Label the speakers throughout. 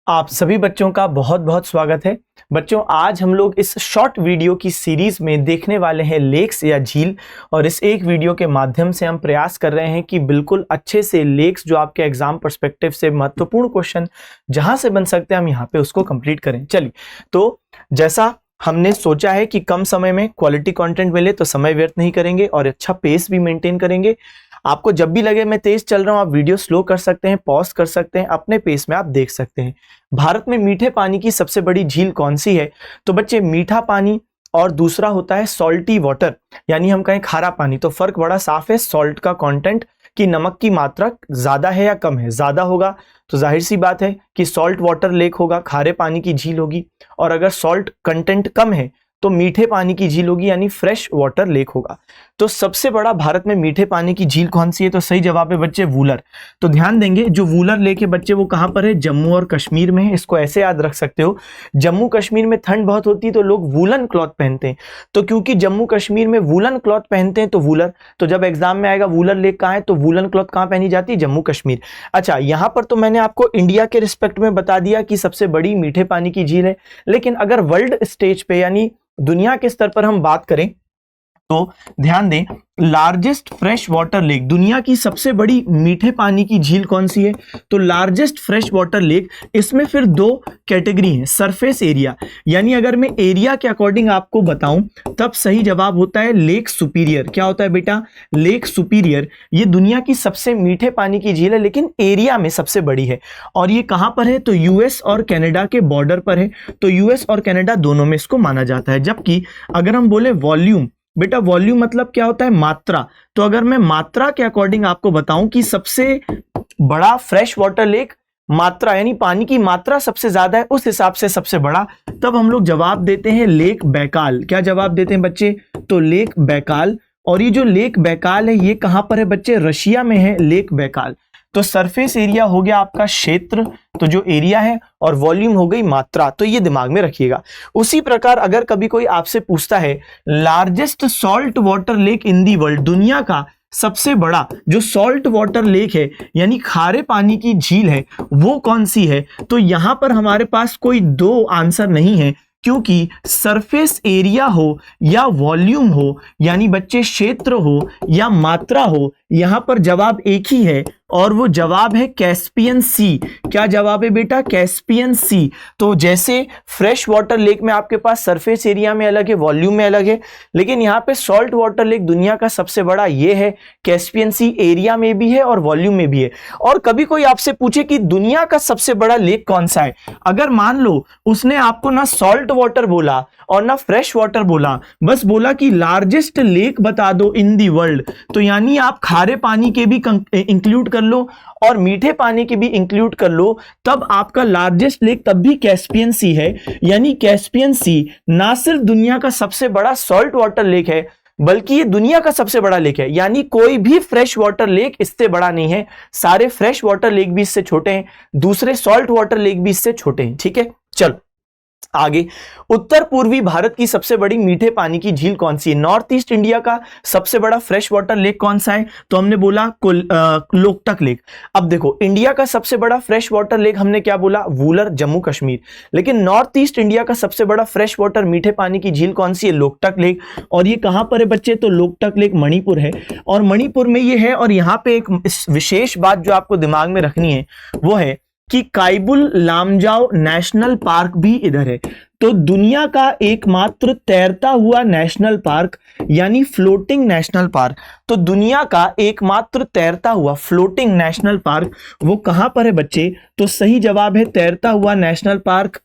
Speaker 1: आप सभी बच्चों का बहुत बहुत स्वागत है। बच्चों, आज हम लोग इस शॉर्ट वीडियो की सीरीज में देखने वाले हैं लेक्स या झील। और इस एक वीडियो के माध्यम से हम प्रयास कर रहे हैं कि बिल्कुल अच्छे से लेक्स जो आपके एग्जाम पर्सपेक्टिव से महत्वपूर्ण क्वेश्चन जहां से बन सकते हैं हम यहाँ पे उसको कंप्लीट करें। चलिए, तो जैसा हमने सोचा है कि कम समय में क्वालिटी कंटेंट मिले तो समय व्यर्थ नहीं करेंगे और अच्छा पेस भी मेंटेन करेंगे। आपको जब भी लगे मैं तेज चल रहा हूं, आप वीडियो स्लो कर सकते हैं, पॉज कर सकते हैं, अपने पेस में आप देख सकते हैं। भारत में मीठे पानी की सबसे बड़ी झील कौन सी है? तो बच्चे, मीठा पानी और दूसरा होता है सॉल्टी वाटर, यानी हम कहें खारा पानी। तो फर्क बड़ा साफ है, सॉल्ट का कंटेंट कि नमक की मात्रा ज्यादा है या कम है। ज्यादा होगा तो जाहिर सी बात है कि सॉल्ट वाटर लेक होगा, खारे पानी की झील होगी। और अगर सॉल्ट कंटेंट कम है तो मीठे पानी की झील होगी, यानी फ्रेश वाटर लेक होगा। तो सबसे बड़ा भारत में मीठे पानी की झील कौन सी है? तो सही जवाब है बच्चे वूलर। तो ध्यान देंगे, जो वूलर लेक है बच्चे वो कहां पर है? जम्मू और कश्मीर में है। इसको ऐसे याद रख सकते हो, जम्मू कश्मीर में ठंड बहुत होती है तो लोग वूलन क्लॉथ पहनते हैं। तो क्योंकि जम्मू कश्मीर में वूलन क्लॉथ पहनते हैं तो वूलर। तो जब एग्जाम में आएगा वूलर लेक कहां है, तो वूलन क्लॉथ कहां पहनी जाती है? जम्मू कश्मीर। अच्छा, यहां पर तो मैंने आपको इंडिया के रिस्पेक्ट में बता दिया कि सबसे बड़ी मीठे पानी की झील है। लेकिन अगर वर्ल्ड स्टेज पे यानी दुनिया के स्तर पर हम बात करें तो ध्यान दें, लार्जेस्ट फ्रेश वाटर लेक, दुनिया की सबसे बड़ी मीठे पानी की झील कौन सी है? तो लार्जेस्ट फ्रेश वाटर लेक। इसमें फिर दो कैटेगरी है, सरफेस एरिया, यानी अगर मैं एरिया के अकॉर्डिंग आपको बताऊं तब सही जवाब होता है लेक सुपीरियर। क्या होता है बेटा? Lake superior. ये दुनिया की सबसे मीठे पानी की झील है, लेकिन एरिया में सबसे बड़ी है। और ये कहां पर है? तो यूएस और कनाडा के बॉर्डर पर है। तो यूएस और कनाडा दोनों में इसको माना जाता है। जबकि अगर हम बोले वॉल्यूम, बेटा वॉल्यूम मतलब क्या होता है? मात्रा। तो अगर मैं मात्रा के अकॉर्डिंग आपको बताऊं कि सबसे बड़ा फ्रेश वाटर लेक, मात्रा यानी पानी की मात्रा सबसे ज्यादा है उस हिसाब से सबसे बड़ा, तब हम लोग जवाब देते हैं लेक बैकाल। क्या जवाब देते हैं बच्चे? तो लेक बैकाल। और ये जो लेक बैकाल है ये कहां पर है बच्चे? रशिया में है लेक बैकाल। तो सरफेस एरिया हो गया आपका क्षेत्र, तो जो एरिया है, और वॉल्यूम हो गई मात्रा। तो ये दिमाग में रखिएगा। उसी प्रकार अगर कभी कोई आपसे पूछता है largest salt water lake in the world, दुनिया का सबसे बड़ा जो सॉल्ट वाटर लेक है यानी खारे पानी की झील है वो कौन सी है? तो यहां पर हमारे पास कोई दो आंसर नहीं है, क्योंकि सरफेस एरिया हो या वॉल्यूम हो, यानी बच्चे क्षेत्र हो या मात्रा हो, यहां पर जवाब एक ही है और वो जवाब है कैस्पियन सी। क्या जवाब है बेटा? कैस्पियन सी। तो जैसे फ्रेश वाटर लेक में आपके पास सरफेस एरिया में अलग है, वॉल्यूम में अलग है, लेकिन यहाँ पे सॉल्ट वाटर लेक दुनिया का सबसे बड़ा ये है, कैस्पियन सी, एरिया में भी है और वॉल्यूम में भी है। और कभी कोई आपसे पूछे कि दुनिया का सबसे बड़ा लेक कौन सा है, अगर मान लो उसने आपको ना सॉल्ट वाटर बोला और ना फ्रेश वाटर बोला, बस बोला कि लार्जेस्ट लेक बता दो इन दी वर्ल्ड, तो यानी आप खारे पानी के भी इंक्लूड कर लो और मीठे पानी के भी इंक्लूड कर लो, तब आपका लार्जेस्ट लेक तब भी कैस्पियन सी है। यानी कैस्पियन सी ना सिर्फ दुनिया का सबसे बड़ा सॉल्ट वाटर लेक है, बल्कि ये दुनिया का सबसे बड़ा लेक है। यानी कोई भी फ्रेश वाटर लेक इससे बड़ा नहीं है, सारे फ्रेश वाटर लेक भी इससे छोटे हैं, दूसरे सॉल्ट वाटर लेक भी इससे छोटे हैं। ठीक है, चलो आगे। उत्तर पूर्वी भारत की सबसे बड़ी मीठे पानी की झील कौन सी है? नॉर्थ ईस्ट इंडिया का सबसे बड़ा फ्रेश वाटर लेक कौन सा है? तो हमने बोला लोकटक लेक। अब देखो, इंडिया का सबसे बड़ा फ्रेश वाटर लेक हमने क्या बोला? वूलर, जम्मू कश्मीर। लेकिन नॉर्थ ईस्ट इंडिया का सबसे बड़ा फ्रेश वाटर मीठे पानी की झील कौन सी है? लोकटक लेक। और ये कहां पर है बच्चे? तो लोकटक लेक मणिपुर है, और मणिपुर में ये है। और यहां पे एक विशेष बात जो आपको दिमाग में रखनी है वो है कि काइबुल लामजाओ नेशनल पार्क भी इधर है। तो दुनिया का एकमात्र तैरता हुआ नेशनल पार्क यानी फ्लोटिंग नेशनल पार्क, तो दुनिया का एकमात्र तैरता हुआ फ्लोटिंग नेशनल पार्क वो कहां पर है बच्चे? तो सही जवाब है तैरता हुआ national park,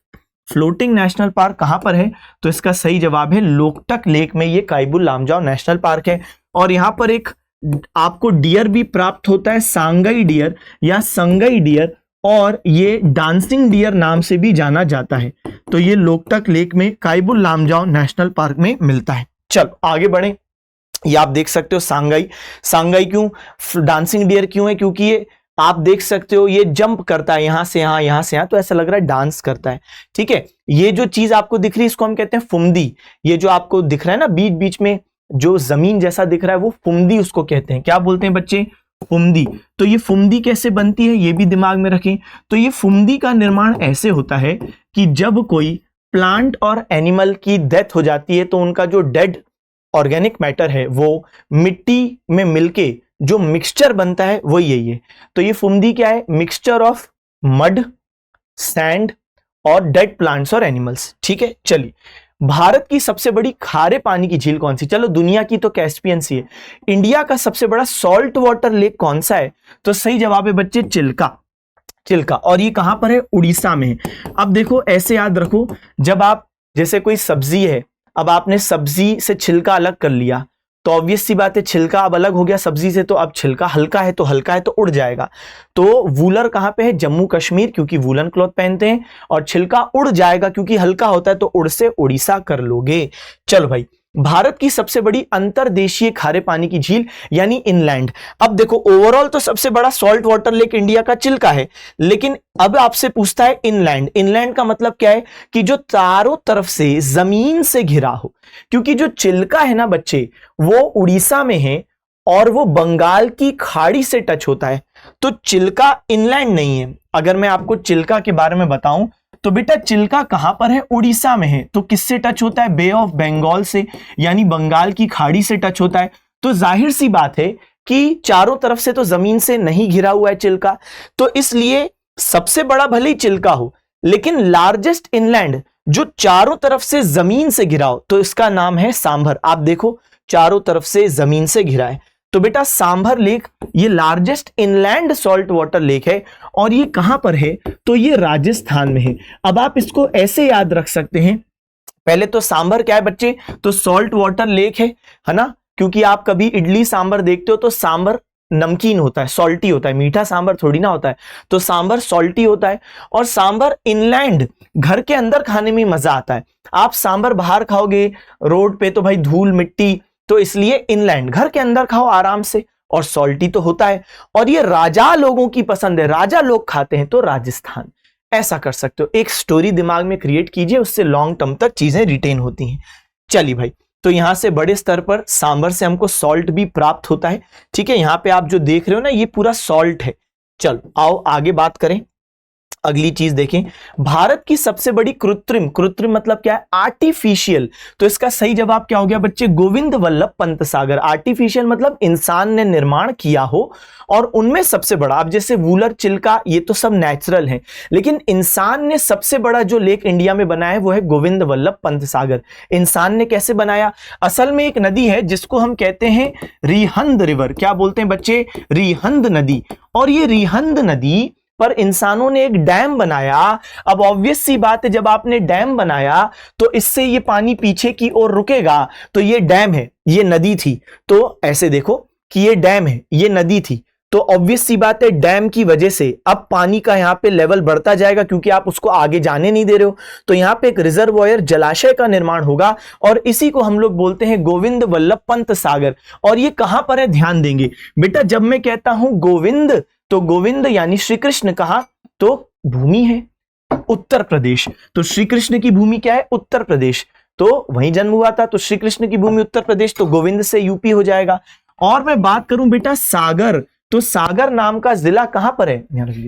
Speaker 1: floating national park कहां पर है? तो इसका सही जवाब है लोकटक लेक में, ये काइबुल लामजाओ नेशनल पार्क है। और यहां पर एक आपको डियर भी प्राप्त होता है, सांगाई डियर या संगई डियर, और ये डांसिंग डियर नाम से भी जाना जाता है। तो ये लोकटक लेक में काइबुल लामजाओ नेशनल पार्क में मिलता है। चलो आगे बढ़े। ये आप देख सकते हो सांगाई। सांगाई क्यों डांसिंग डियर क्यों है? क्योंकि ये आप देख सकते हो ये जंप करता है यहां से यहां, यहां से यहां, तो ऐसा लग रहा है डांस करता है। ठीक है, ये जो चीज आपको दिख रही है इसको हम कहते हैं फुमदी। ये जो आपको दिख रहा है ना बीच बीच में जो जमीन जैसा दिख रहा है वो फुमदी उसको कहते हैं। क्या बोलते हैं बच्चे? फुमदी। तो ये फुमदी कैसे बनती है ये भी दिमाग में रखें। तो ये फुमदी का निर्माण ऐसे होता है कि जब कोई प्लांट और एनिमल की डेथ हो जाती है तो उनका जो डेड ऑर्गेनिक मैटर है वो मिट्टी में मिलके जो मिक्सचर बनता है वो यही है। तो ये फुमदी क्या है? मिक्सचर ऑफ मड, सैंड और डेड प्लांट्स और एनिमल्स। ठीक है, चलिए भारत की सबसे बड़ी खारे पानी की झील कौन सी? चलो दुनिया की तो कैस्पियन सी है। इंडिया का सबसे बड़ा सॉल्ट वाटर लेक कौन सा है? तो सही जवाब है बच्चे चिल्का। चिल्का। और ये कहां पर है? उड़ीसा में है। अब देखो ऐसे याद रखो, जब आप जैसे कोई सब्जी है, अब आपने सब्जी से छिलका अलग कर लिया तो ऑब्वियस सी बात है छिलका अब अलग हो गया सब्जी से, तो अब छिलका हल्का है तो उड़ जाएगा। तो वूलर कहां पे है? जम्मू कश्मीर, क्योंकि वूलन क्लॉथ पहनते हैं। और छिलका उड़ जाएगा क्योंकि हल्का होता है, तो उड़ से उड़ीसा कर लोगे। चलो भाई, भारत की सबसे बड़ी अंतरदेशीय खारे पानी की झील यानी इनलैंड। अब देखो ओवरऑल तो सबसे बड़ा सॉल्ट वाटर लेक इंडिया का चिल्का है, लेकिन अब आपसे पूछता है इनलैंड। इनलैंड का मतलब क्या है? कि जो चारों तरफ से जमीन से घिरा हो। क्योंकि जो चिल्का है ना बच्चे, वो उड़ीसा में है और वो बंगाल की खाड़ी से टच होता है, तो चिल्का इनलैंड नहीं है। अगर मैं आपको चिल्का के बारे में बताऊं तो बेटा चिल्का कहां पर है? उड़ीसा में है। तो किससे टच होता है? बे ऑफ बंगाल से, यानी बंगाल की खाड़ी से टच होता है। तो जाहिर सी बात है कि चारों तरफ से तो जमीन से नहीं घिरा हुआ है चिल्का, तो इसलिए सबसे बड़ा भले ही चिल्का हो, लेकिन लार्जेस्ट इनलैंड जो चारों तरफ से जमीन से घिरा हो, तो इसका नाम है सांभर। आप देखो चारों तरफ से जमीन से घिरा है, तो बेटा सांभर लेक ये largest inland salt water lake है। और ये कहां पर है? तो ये राजस्थान में है। अब आप इसको ऐसे याद रख सकते हैं, पहले तो सांभर क्या है बच्चे? तो सॉल्ट वाटर लेक है ना, क्योंकि आप कभी इडली सांभर देखते हो तो सांभर नमकीन होता है, सॉल्टी होता है, मीठा सांभर थोड़ी ना होता है। तो सांभर सॉल्टी होता है। और सांभर इनलैंड घर के अंदर खाने में मजा आता है। आप सांभर बाहर खाओगे रोड पे तो भाई धूल मिट्टी, तो इसलिए इनलैंड घर के अंदर खाओ आराम से, और सॉल्टी तो होता है। और ये राजा लोगों की पसंद है, राजा लोग खाते हैं, तो राजस्थान। ऐसा कर सकते हो, एक स्टोरी दिमाग में क्रिएट कीजिए, उससे लॉन्ग टर्म तक चीजें रिटेन होती हैं। चलिए भाई, तो यहां से बड़े स्तर पर सांभर से हमको सॉल्ट भी प्राप्त होता है। ठीक है, यहां पे आप जो देख रहे हो ना ये पूरा सॉल्ट है। चलो आओ आगे बात करें। अगली चीज देखें, भारत की सबसे बड़ी कृत्रिम, कृत्रिम मतलब क्या है? आर्टिफिशियल। तो इसका सही जवाब क्या हो गया बच्चे? गोविंद वल्लभ पंत सागर। आर्टिफिशियल मतलब इंसान ने निर्माण किया हो, और उनमें सबसे बड़ा, अब जैसे वूलर, चिल्का, ये तो सब नेचुरल है, लेकिन इंसान ने सबसे बड़ा जो लेक इंडिया में बनाया है वो है गोविंद वल्लभ पंत सागर। इंसान ने कैसे बनाया? असल में एक नदी है जिसको हम कहते हैं रिहंद रिवर। क्या बोलते हैं बच्चे? रिहंद नदी। और ये रिहंद नदी पर इंसानों ने एक डैम बनाया। अब ऑब्वियस सी बात है, जब आपने डैम बनाया तो इससे ये पानी पीछे की ओर रुकेगा। तो ये डैम है, ये नदी थी, तो ऐसे देखो कि ये डैम है, ये नदी थी, तो ऑब्वियस सी बात है डैम की वजह से अब पानी का यहां पे लेवल बढ़ता जाएगा, क्योंकि आप उसको आगे जाने नहीं दे रहे हो। तो यहां पे एक रिजर्वॉयर, जलाशय का निर्माण होगा, और इसी को हम लोग बोलते हैं गोविंद वल्लभ पंत सागर। और ये कहां पर है? ध्यान देंगे बेटा, जब मैं कहता हूं गोविंद, तो गोविंद यानी श्री कृष्ण, कहां? तो भूमि है उत्तर प्रदेश। तो श्री कृष्ण की भूमि क्या है? उत्तर प्रदेश, तो वहीं जन्म हुआ था, तो श्री कृष्ण की भूमि उत्तर प्रदेश, तो गोविंद से यूपी हो जाएगा। और मैं बात करूं बेटा सागर, तो सागर नाम का जिला कहां पर है?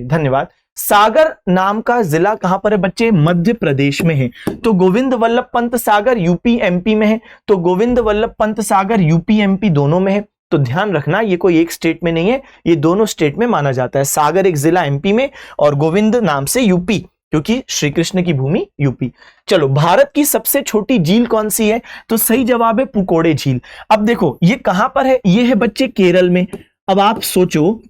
Speaker 1: धन्यवाद। सागर नाम का जिला कहां पर है बच्चे? मध्य प्रदेश में है। तो गोविंद वल्लभ पंत सागर यूपी एमपी में है, तो गोविंद वल्लभ पंत सागर यूपी एमपी दोनों में है। तो ध्यान रखना, ये कोई एक स्टेट में नहीं है, ये दोनों स्टेट में माना जाता है। सागर एक जिला एमपी में और गोविंद नाम से यूपी, क्योंकि श्री कृष्ण की भूमि यूपी। चलो, भारत की सबसे छोटी झील कौन सी है? तो सही जवाब है पुकोड़े झील। अब देखो ये कहां पर है? ये है बच्चे केरल में। अब आप सोचो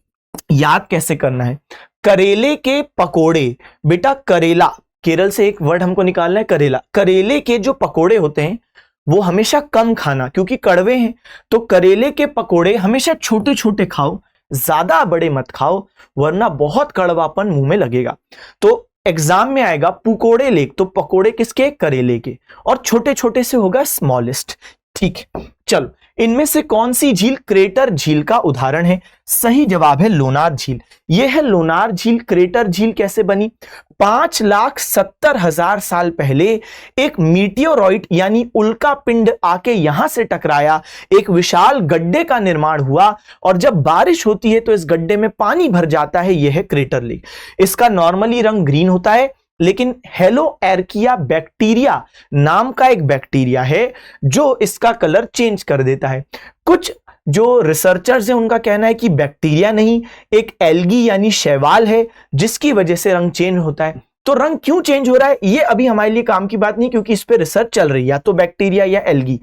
Speaker 1: याद कैसे करना है। करेले के पकोड़े, बेटा करेला, केरल से एक वर्ड हमको निकालना है, करेला। करेले के जो पकोड़े होते हैं वो हमेशा कम खाना, क्योंकि कड़वे हैं। तो करेले के पकोड़े हमेशा छोटे छोटे खाओ, ज्यादा बड़े मत खाओ, वरना बहुत कड़वापन मुंह में लगेगा। तो एग्जाम में आएगा पुकोड़े लेक, तो पकोड़े किसके? करेले के, और छोटे छोटे से होगा स्मॉलेस्ट। ठीक है, चलो इनमें से कौन सी झील क्रेटर झील का उदाहरण है? सही जवाब है लोनार झील। यह है लोनार झील। क्रेटर झील कैसे बनी? 5,70,000 साल पहले एक मीटियोरॉइड यानी उल्का पिंड आके यहां से टकराया, एक विशाल गड्ढे का निर्माण हुआ और जब बारिश होती है तो इस गड्ढे में पानी भर जाता है। यह है क्रेटर लेक। इसका नॉर्मली रंग ग्रीन होता है, लेकिन हेलोएर्किया बैक्टीरिया नाम का एक बैक्टीरिया है जो इसका कलर चेंज कर देता है। कुछ जो रिसर्चर्स हैं उनका कहना है कि बैक्टीरिया नहीं, एक एल्गी यानी शैवाल है जिसकी वजह से रंग चेंज होता है। तो रंग क्यों चेंज हो रहा है ये अभी हमारे लिए काम की बात नहीं, क्योंकि इस पे रिसर्च चल रही है, या तो बैक्टीरिया या एल्गी।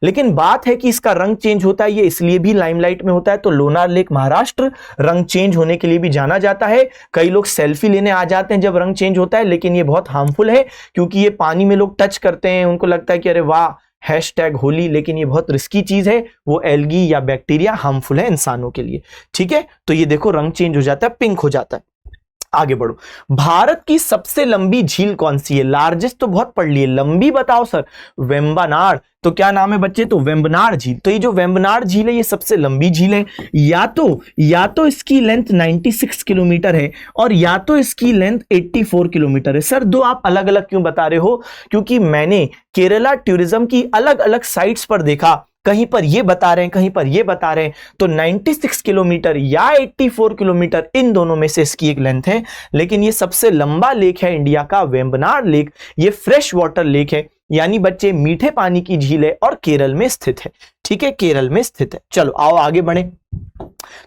Speaker 1: लेकिन बात है कि इसका रंग चेंज होता है, ये इसलिए भी लाइमलाइट में होता है। तो लोनार लेक महाराष्ट्र रंग चेंज होने के लिए भी जाना जाता है। कई लोग सेल्फी लेने आ जाते हैं जब रंग चेंज होता है, लेकिन ये बहुत हार्मफुल है क्योंकि ये पानी में लोग टच करते हैं, उनको लगता है कि अरे वाह हैशटैग होली, लेकिन ये बहुत रिस्की चीज है। वो एल्गी या बैक्टीरिया हार्मफुल है इंसानों के लिए। ठीक है, तो ये देखो रंग चेंज हो जाता है, पिंक हो जाता है। आगे बढ़ो। भारत की सबसे लंबी झील कौन सी है? लार्जेस्ट तो बहुत पढ़ लिए, लंबी बताओ सर। वेम्बनाड। तो क्या नाम है बच्चे? तो वेम्बनाड झील। तो ये जो वेम्बनाड झील है ये सबसे लंबी झील है। या तो इसकी लेंथ 96 किलोमीटर है और या तो इसकी लेंथ 84 किलोमीटर है। सर दो आप अलग अलग क्यों बता रहे हो? क्योंकि मैंने केरला टूरिज्म की अलग अलग साइट्स पर देखा, कहीं पर ये बता रहे हैं, कहीं पर ये बता रहे हैं। तो 96 किलोमीटर या 84 किलोमीटर, इन दोनों में से इसकी एक लेंथ है। लेकिन ये सबसे लंबा लेक है इंडिया का वेम्बनाड लेक। ये फ्रेश वाटर लेक है, यानी बच्चे मीठे पानी की झील है और केरल में स्थित है। ठीक है, केरल में स्थित है। चलो आओ आगे बढ़े।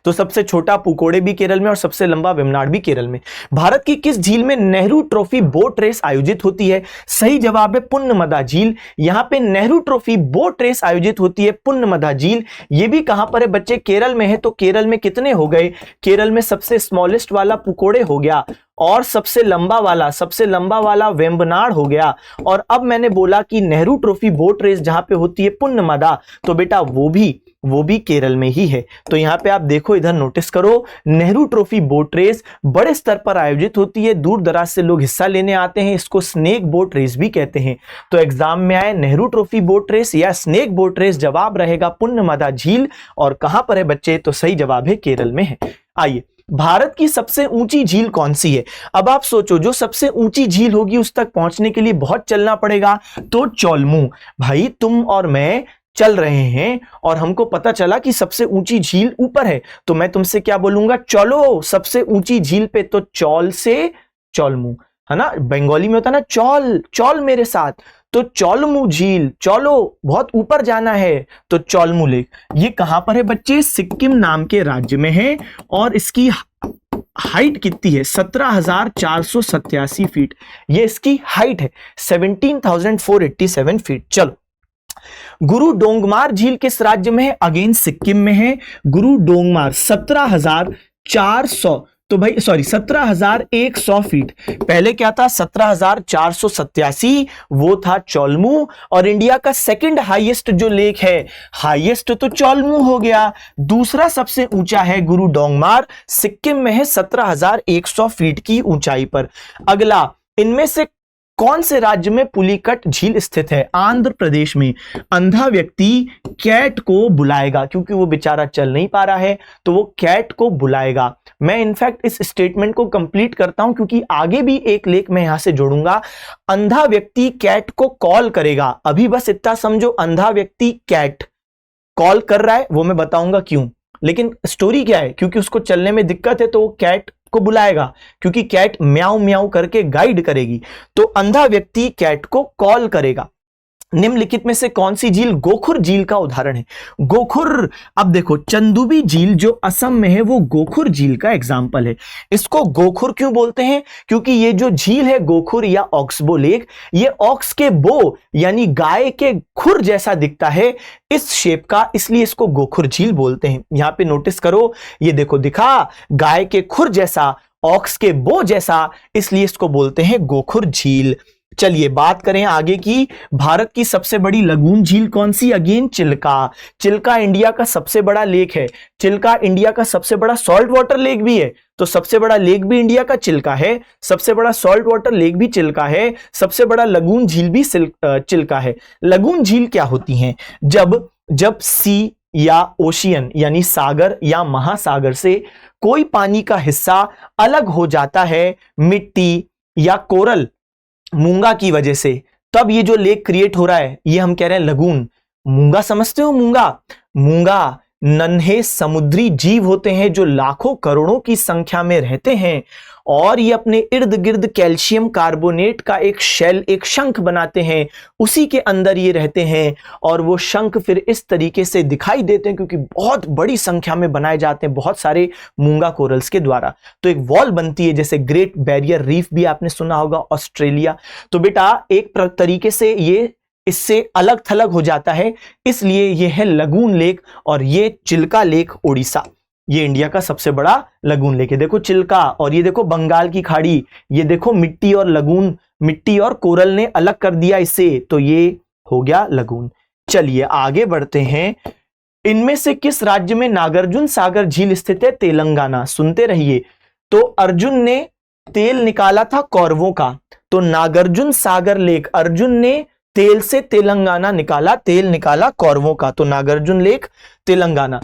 Speaker 1: तो सबसे छोटा पुकोड़े भी केरल में और सबसे लंबा वेम्बनाड भी केरल में। भारत की किस झील में नेहरू ट्रॉफी बोट रेस आयोजित होती है? सही जवाब है पुण्यमदा झील। यहां पे नेहरू ट्रॉफी बोट रेस आयोजित होती है पुण्यमदा झील। ये भी कहां पर है बच्चे? केरल में है। तो केरल में कितने हो गए? केरल में सबसे स्मॉलेस्ट वाला पुकोड़े हो गया और सबसे लंबा वाला वेम्बनाड हो गया। और अब मैंने बोला कि नेहरू ट्रॉफी बोट रेस जहां पे होती है पुण्यमदा, तो बेटा वो भी केरल में ही है। तो यहां पे आप देखो, इधर नोटिस करो, नेहरू ट्रॉफी बोट रेस बड़े स्तर पर आयोजित होती है, दूर दराज से लोग हिस्सा लेने आते हैं। इसको स्नेक बोट रेस भी कहते हैं। तो एग्जाम में आए नेहरू ट्रॉफी बोट रेस या स्नेक बोट रेस, जवाब रहेगा पुण्यमदा झील। और कहां पर है बच्चे? तो सही जवाब है केरल में है। आइए, भारत की सबसे ऊंची झील कौन सी है? अब आप सोचो, जो सबसे ऊंची झील होगी उस तक पहुंचने के लिए बहुत चलना पड़ेगा। तो चौलमू। भाई तुम और मैं चल रहे हैं और हमको पता चला कि सबसे ऊंची झील ऊपर है, तो मैं तुमसे क्या बोलूंगा? चलो सबसे ऊंची झील पे। तो चौल से चौलमू, है ना, बंगाली में होता है ना चौल, चौल मेरे साथ। तो चौलमू झील, चलो बहुत ऊपर जाना है। तो चौलमू लेक ये कहां पर है बच्चे? सिक्किम नाम के राज्य में है। और इसकी हाइट कितनी है? 17,487 फीट। ये इसकी हाइट है, 17,487 फीट। चलो, गुरु डोंगमार झील किस राज्य में है? अगेन सिक्किम में है। गुरु डोंगमार 17,400, तो भाई सॉरी 17,100 फीट। पहले क्या था? 17,487, वो था चौलमू। और इंडिया का सेकंड हाईएस्ट जो लेक है, हाईएस्ट तो चौलमू हो गया, दूसरा सबसे ऊंचा है गुरु डोंगमार, सिक्किम में है 17,100 फीट की ऊंचाई पर। अगला, इनमें से कौन से राज्य में पुलिकट झील स्थित है? आंध्र प्रदेश में। अंधा व्यक्ति कैट को बुलाएगा, क्योंकि वो बेचारा चल नहीं पा रहा है, तो वो कैट को बुलाएगा। मैं इनफैक्ट इस स्टेटमेंट को कंप्लीट करता हूं क्योंकि आगे भी एक लेख मैं यहां से जोड़ूंगा। अंधा व्यक्ति कैट को कॉल करेगा। अभी बस इतना समझो, अंधा व्यक्ति कैट कॉल कर रहा है, वो मैं बताऊंगा क्यों। लेकिन स्टोरी क्या है? क्योंकि उसको चलने में दिक्कत है तो वो कैट को बुलाएगा, क्योंकि कैट म्याऊ म्याऊ करके गाइड करेगी। तो अंधा व्यक्ति कैट को कॉल करेगा। निम्नलिखित में से कौन सी झील गोखुर झील का उदाहरण है? गोखुर, अब देखो, चंदुबी झील जो असम में है वो गोखुर झील का एग्जाम्पल है। इसको गोखुर क्यों बोलते हैं? क्योंकि ये जो झील है गोखुर या ऑक्सबो लेक, ये ऑक्स के बो यानी गाय के खुर जैसा दिखता है, इस शेप का, इसलिए इसको गोखुर झील बोलते हैं। यहां पे नोटिस करो, ये देखो दिखा, गाय के खुर जैसा, ऑक्स के बो जैसा, इसलिए इसको बोलते हैं गोखुर झील। चलिए बात करें आगे की। भारत की सबसे बड़ी लगून झील कौन सी? अगेन चिल्का। चिल्का इंडिया का सबसे बड़ा लेक है। चिल्का इंडिया का सबसे बड़ा सॉल्ट वाटर लेक भी है। तो सबसे बड़ा लेक भी इंडिया का चिल्का है, सबसे बड़ा सॉल्ट वाटर लेक भी चिल्का है, सबसे बड़ा लगून झील भी चिल्का है। लगून झील क्या होती हैं? जब सी या ओशियन यानी सागर या महासागर से कोई पानी का हिस्सा अलग हो जाता है मिट्टी या कोरल मूंगा की वजह से, तब ये जो लेक क्रिएट हो रहा है ये हम कह रहे हैं लगून। मूंगा समझते हो? मूंगा नन्हे समुद्री जीव होते हैं जो लाखों करोड़ों की संख्या में रहते हैं और ये अपने इर्द गिर्द कैल्शियम कार्बोनेट का एक शेल, एक शंख बनाते हैं, उसी के अंदर ये रहते हैं और वो शंख फिर इस तरीके से दिखाई देते हैं क्योंकि बहुत बड़ी संख्या में बनाए जाते हैं बहुत सारे मूंगा कोरल्स के द्वारा। तो एक वॉल बनती है, जैसे ग्रेट बैरियर रीफ भी आपने सुना होगा ऑस्ट्रेलिया। तो बेटा एक तरीके से ये इससे अलग थलग हो जाता है, इसलिए ये है लगून लेक और ये चिल्का लेक उड़ीसा। ये इंडिया का सबसे बड़ा लगून लेक है। देखो चिल्का और ये देखो बंगाल की खाड़ी, ये देखो मिट्टी और लगून, मिट्टी और कोरल ने अलग कर दिया इसे, तो ये हो गया लगून। चलिए आगे बढ़ते हैं। इनमें से किस राज्य में नागार्जुन सागर झील स्थित है? तेलंगाना। सुनते रहिए। तो अर्जुन ने तेल निकाला था कौरवों का, तो नागार्जुन सागर लेक, अर्जुन ने तेल से तेलंगाना निकाला, तेल निकाला कौरवों का, तो नागार्जुन लेक तेलंगाना।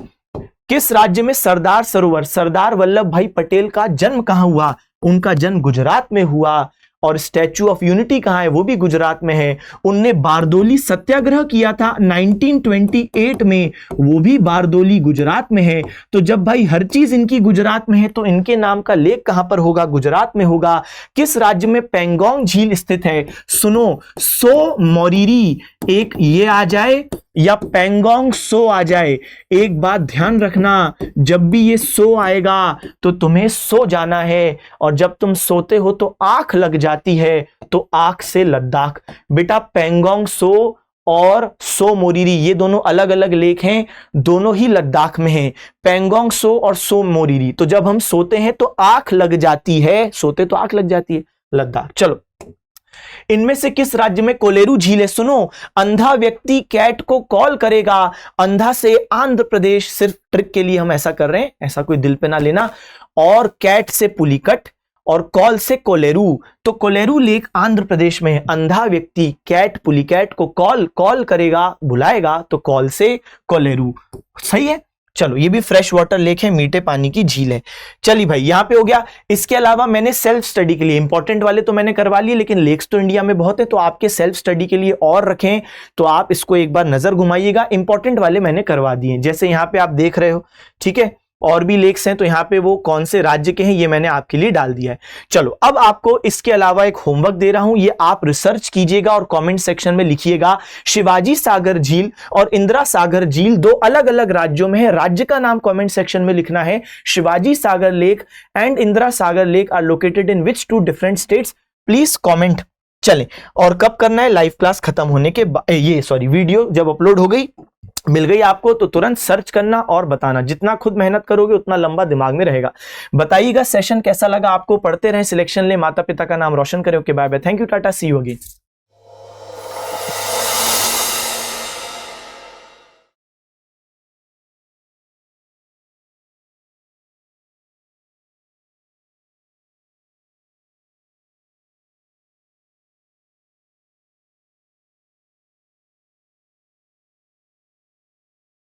Speaker 1: किस राज्य में सरदार सरोवर, सरदार वल्लभ भाई पटेल का जन्म कहां हुआ? उनका जन्म गुजरात में हुआ। और स्टैच्यू ऑफ यूनिटी कहां है? वो भी गुजरात में है। उनने बारदोली सत्याग्रह किया था 1928 में, वो भी बारदोली गुजरात में है। तो जब भाई हर चीज इनकी गुजरात में है तो इनके नाम का लेक कहां पर होगा? गुजरात में होगा। किस राज्य में पेंगोंग झील स्थित है? सुनो, सो मोरिरी, एक ये आ जाए या पेंगोंग सो आ जाए, एक बात ध्यान रखना, जब भी ये सो आएगा तो तुम्हें सो जाना है, और जब तुम सोते हो तो आंख लग जाती है, तो आंख से लद्दाख। बेटा पेंगोंग सो और सो मोरिरी ये दोनों अलग अलग लेक हैं, दोनों ही लद्दाख में हैं। पेंगोंग सो और सो मोरिरी। तो जब हम सोते हैं तो आंख लग जाती है, सोते तो आंख लग जाती है, लद्दाख। चलो, इनमें से किस राज्य में कोलेरू झील है? सुनो, अंधा व्यक्ति कैट को कॉल करेगा, अंधा से आंध्र प्रदेश, सिर्फ ट्रिक के लिए हम ऐसा कर रहे हैं, ऐसा कोई दिल पे ना लेना, और कैट से पुलिकट और कॉल से कोलेरू। तो कोलेरू लेक आंध्र प्रदेश में है। अंधा व्यक्ति कैट पुलिकैट को कॉल करेगा, बुलाएगा, तो कॉल से कोलेरू। सही है। चलो, ये भी फ्रेश वाटर लेक है, मीठे पानी की झील है। चलिए भाई, यहां पे हो गया। इसके अलावा मैंने सेल्फ स्टडी के लिए इंपॉर्टेंट वाले तो मैंने करवा लिए, लेकिन लेक्स तो इंडिया में बहुत है, तो आपके सेल्फ स्टडी के लिए और रखें, तो आप इसको एक बार नजर घुमाइएगा। इंपॉर्टेंट वाले मैंने करवा दिए, जैसे यहां पे आप देख रहे हो, ठीक है। और भी लेक्स हैं, तो यहाँ पे वो कौन से राज्य के हैं ये मैंने आपके लिए डाल दिया है। चलो, अब आपको इसके अलावा एक होमवर्क दे रहा हूं, ये आप रिसर्च कीजिएगा और कमेंट सेक्शन में लिखिएगा। शिवाजी सागर झील और इंदिरा सागर झील दो अलग अलग राज्यों में है, राज्य का नाम कमेंट सेक्शन में लिखना है। Shivaji Sagar lake and Indira Sagar lake are located in which 2 different states? Please comment. चलें, और कब करना है? लाइव क्लास खत्म होने के बाद, वीडियो जब अपलोड हो गई, मिल गई आपको, तो तुरंत सर्च करना और बताना। जितना खुद मेहनत करोगे उतना लंबा दिमाग में रहेगा। बताइएगा सेशन कैसा लगा आपको। पढ़ते रहें, सिलेक्शन ले, माता पिता का नाम रोशन करें। Okay, bye bye, thank you, tata, see you again.